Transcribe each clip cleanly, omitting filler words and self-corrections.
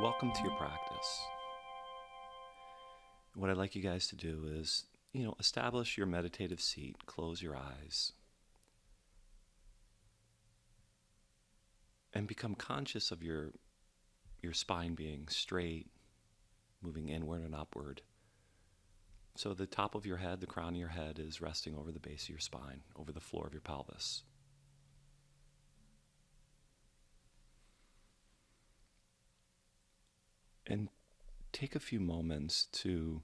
Welcome to your practice. What I'd like you guys to do is, establish your meditative seat, close your eyes, and become conscious of your spine being straight, moving inward and upward. So the top of your head, the crown of your head is resting over the base of your spine, over the floor of your pelvis. And take a few moments to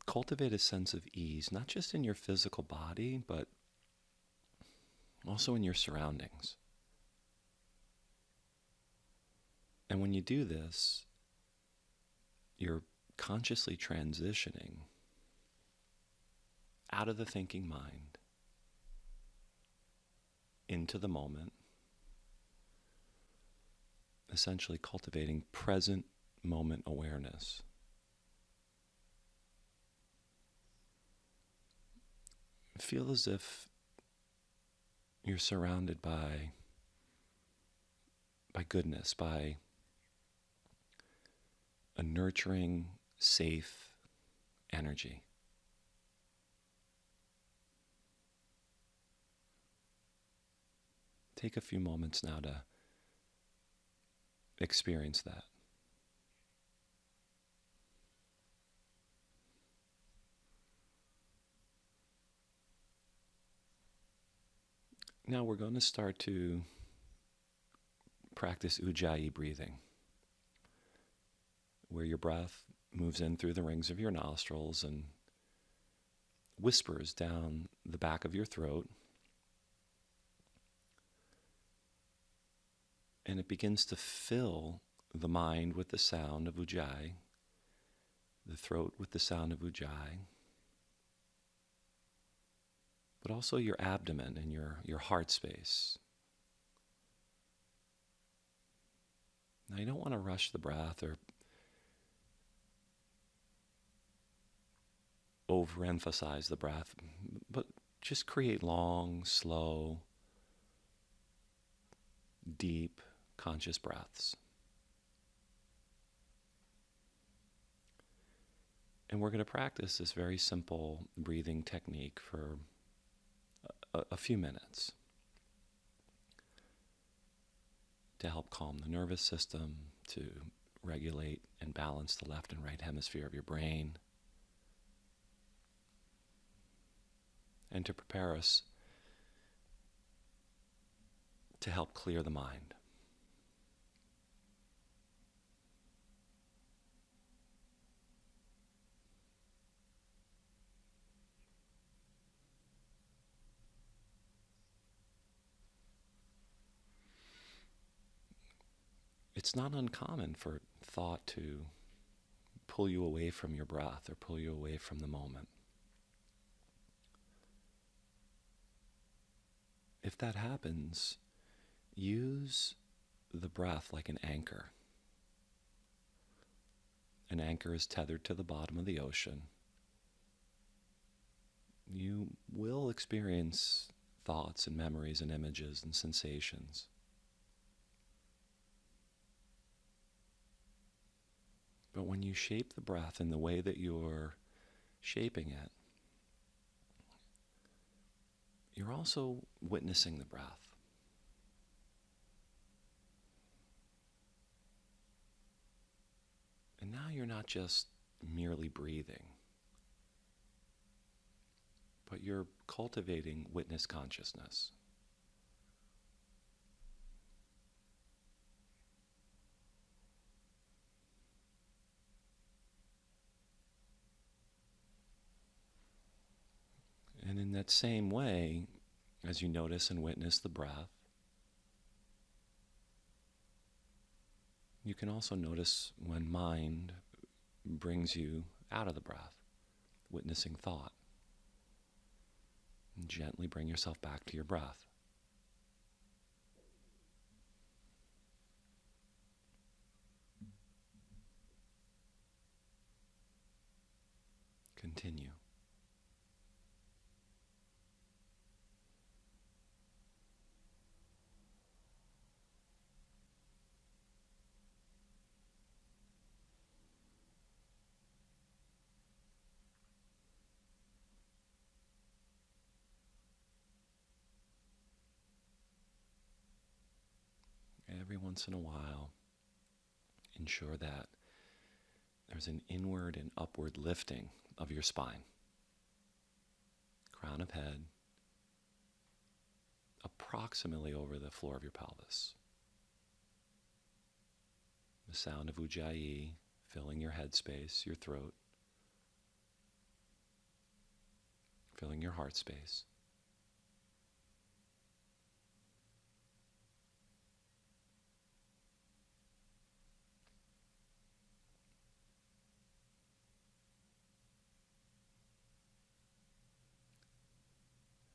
cultivate a sense of ease, not just in your physical body, but also in your surroundings. And when you do this, you're consciously transitioning out of the thinking mind into the moment, essentially cultivating present moment awareness. Feel as if you're surrounded by goodness, by a nurturing, safe energy. Take a few moments now to experience that. Now we're going to start to practice ujjayi breathing, where your breath moves in through the rings of your nostrils and whispers down the back of your throat. And it begins to fill the mind with the sound of ujjayi, the throat with the sound of ujjayi, but also your abdomen and your heart space. Now, you don't want to rush the breath or overemphasize the breath, but just create long, slow, deep, conscious breaths. And we're going to practice this very simple breathing technique for a few minutes to help calm the nervous system, to regulate and balance the left and right hemisphere of your brain, and to prepare us to help clear the mind. It's not uncommon for thought to pull you away from your breath or pull you away from the moment. If that happens, use the breath like an anchor. An anchor is tethered to the bottom of the ocean. You will experience thoughts and memories and images and sensations. But when you shape the breath in the way that you're shaping it, you're also witnessing the breath. And now you're not just merely breathing, but you're cultivating witness consciousness. And in that same way, as you notice and witness the breath, you can also notice when mind brings you out of the breath, witnessing thought. And gently bring yourself back to your breath. Continue. every once in a while, ensure that there's an inward and upward lifting of your spine. Crown of head, approximately over the floor of your pelvis. The sound of ujjayi filling your head space, your throat, filling your heart space.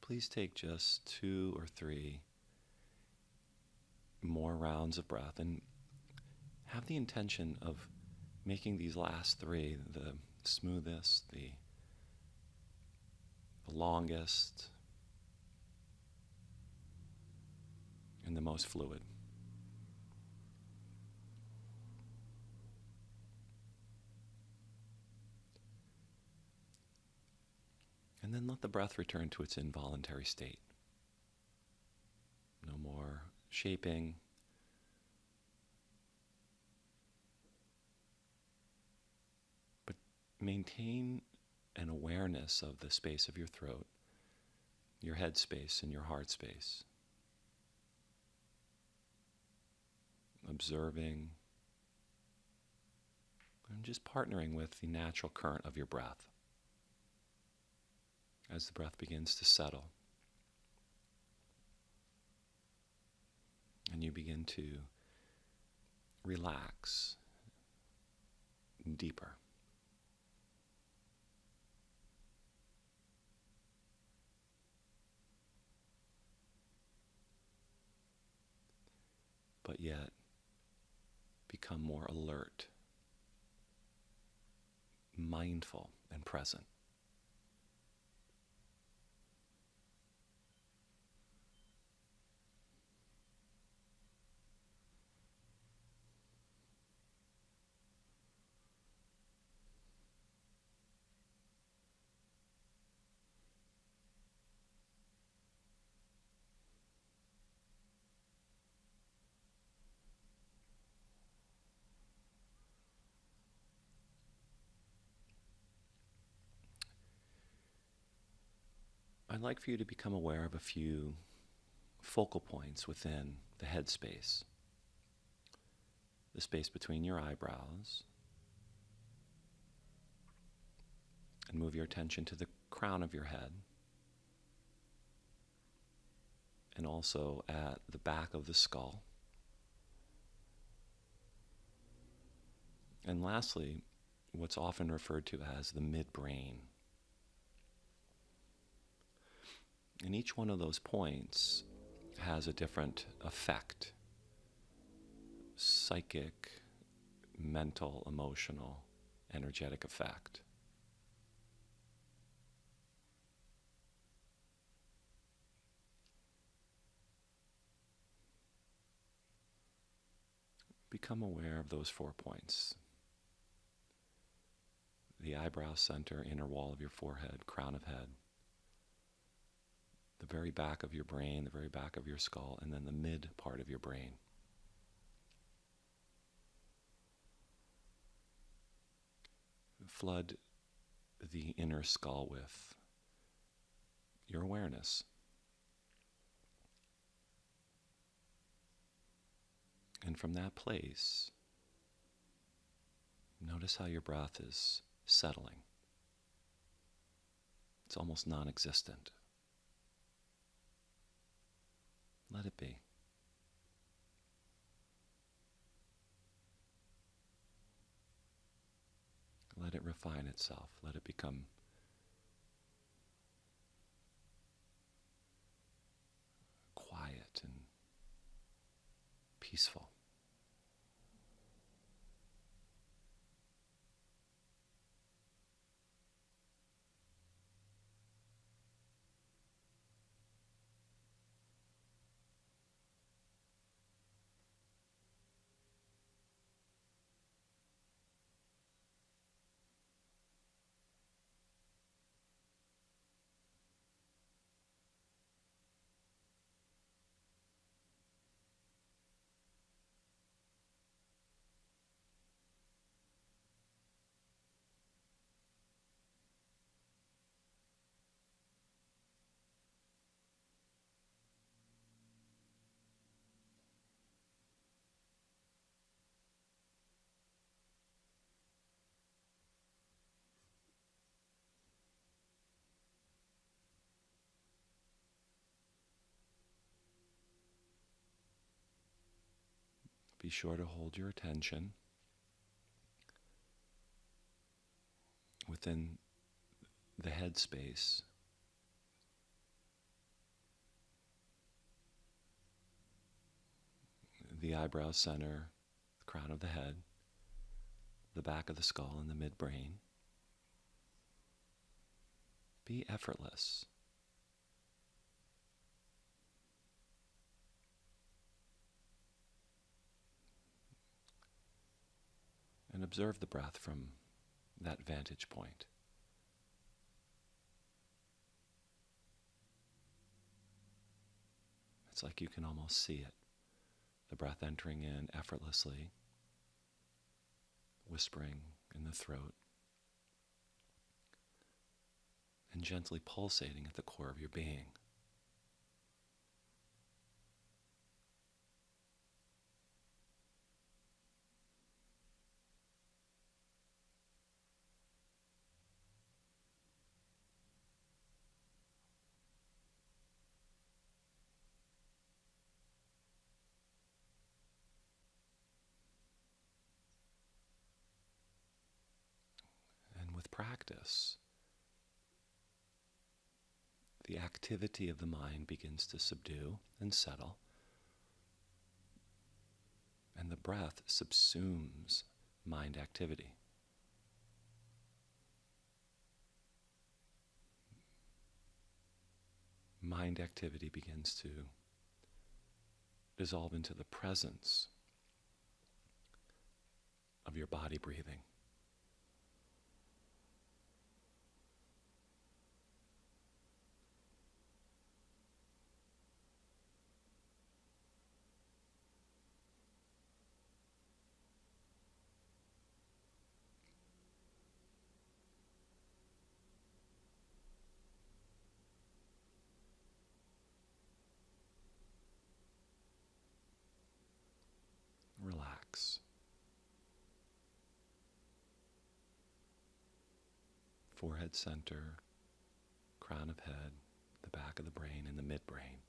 Please take just 2 or 3 more rounds of breath and have the intention of making these last 3 the smoothest, the longest, and the most fluid. And then let the breath return to its involuntary state. No more shaping. But maintain an awareness of the space of your throat, your head space, and your heart space. Observing and just partnering with the natural current of your breath. As the breath begins to settle, and you begin to relax deeper. But yet become more alert, mindful, and present. I'd like for you to become aware of a few focal points within the head space. The space between your eyebrows. And move your attention to the crown of your head. And also at the back of the skull. And lastly, what's often referred to as the midbrain. And each one of those points has a different effect. Psychic, mental, emotional, energetic effect. Become aware of those 4 points. The eyebrow center, inner wall of your forehead, crown of head. The very back of your brain, the very back of your skull, and then the mid part of your brain. Flood the inner skull with your awareness. And from that place, notice how your breath is settling. It's almost non-existent. Let it be. Let it refine itself. Let it become quiet and peaceful. Be sure to hold your attention within the head space, the eyebrow center, the crown of the head, the back of the skull, and the midbrain. Be effortless. And observe the breath from that vantage point. It's like you can almost see it. The breath entering in effortlessly, whispering in the throat, and gently pulsating at the core of your being. And with practice, the activity of the mind begins to subdue and settle, and the breath subsumes mind activity. Mind activity begins to dissolve into the presence of your body breathing. Relax. Forehead center, crown of head, the back of the brain, and the midbrain.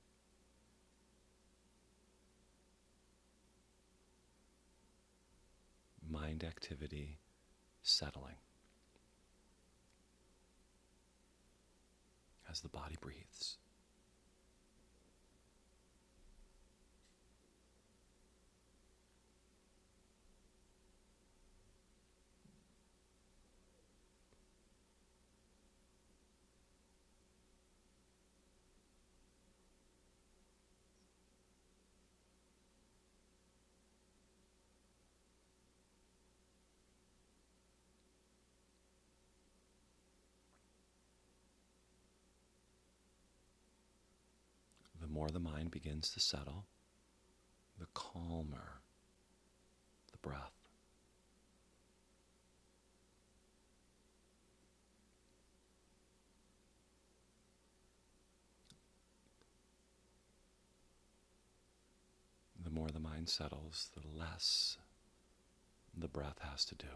Mind activity settling as the body breathes. The more the mind begins to settle, the calmer the breath. The more the mind settles, the less the breath has to do.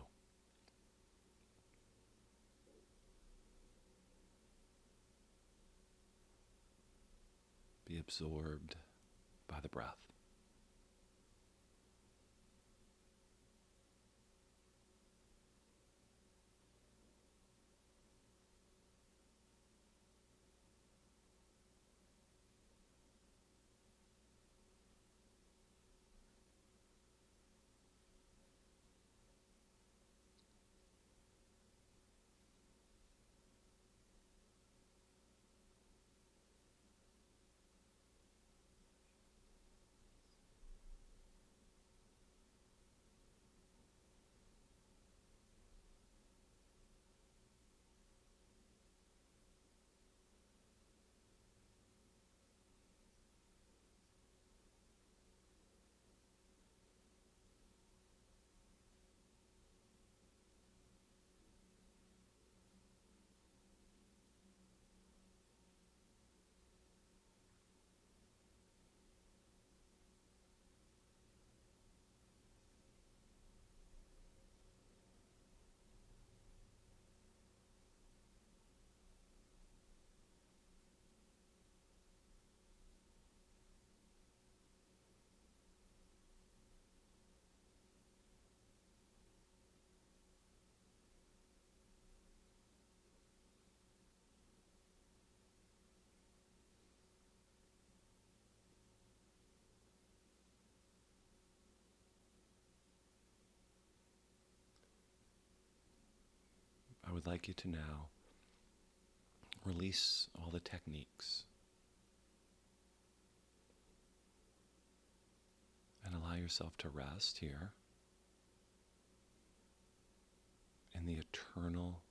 Be absorbed by the breath. would like you to now release all the techniques and allow yourself to rest here in the eternal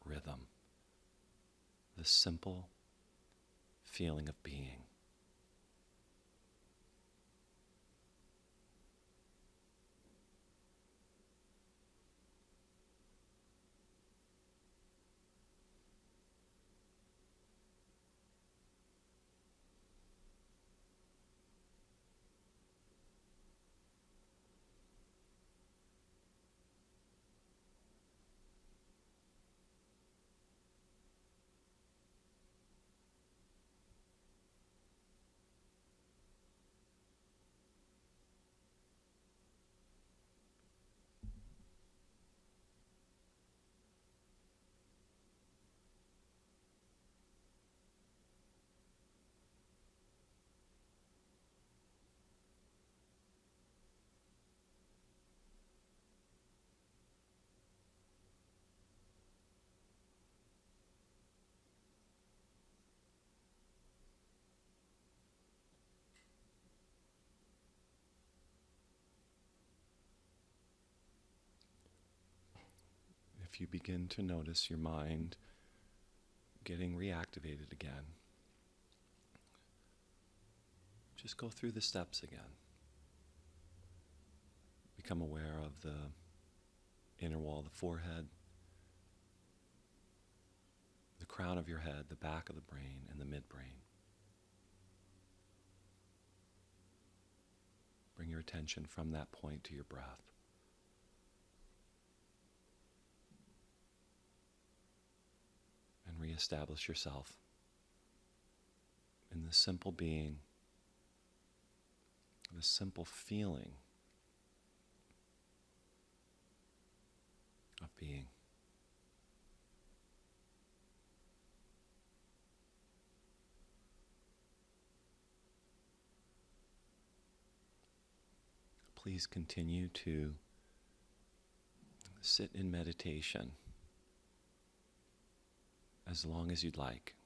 rhythm, the simple feeling of being. If you begin to notice your mind getting reactivated again, just go through the steps again. Become aware of the inner wall of the forehead, the crown of your head, the back of the brain, and the midbrain. Bring your attention from that point to your breath. And reestablish yourself in the simple being, the simple feeling of being. Please continue to sit in meditation as long as you'd like.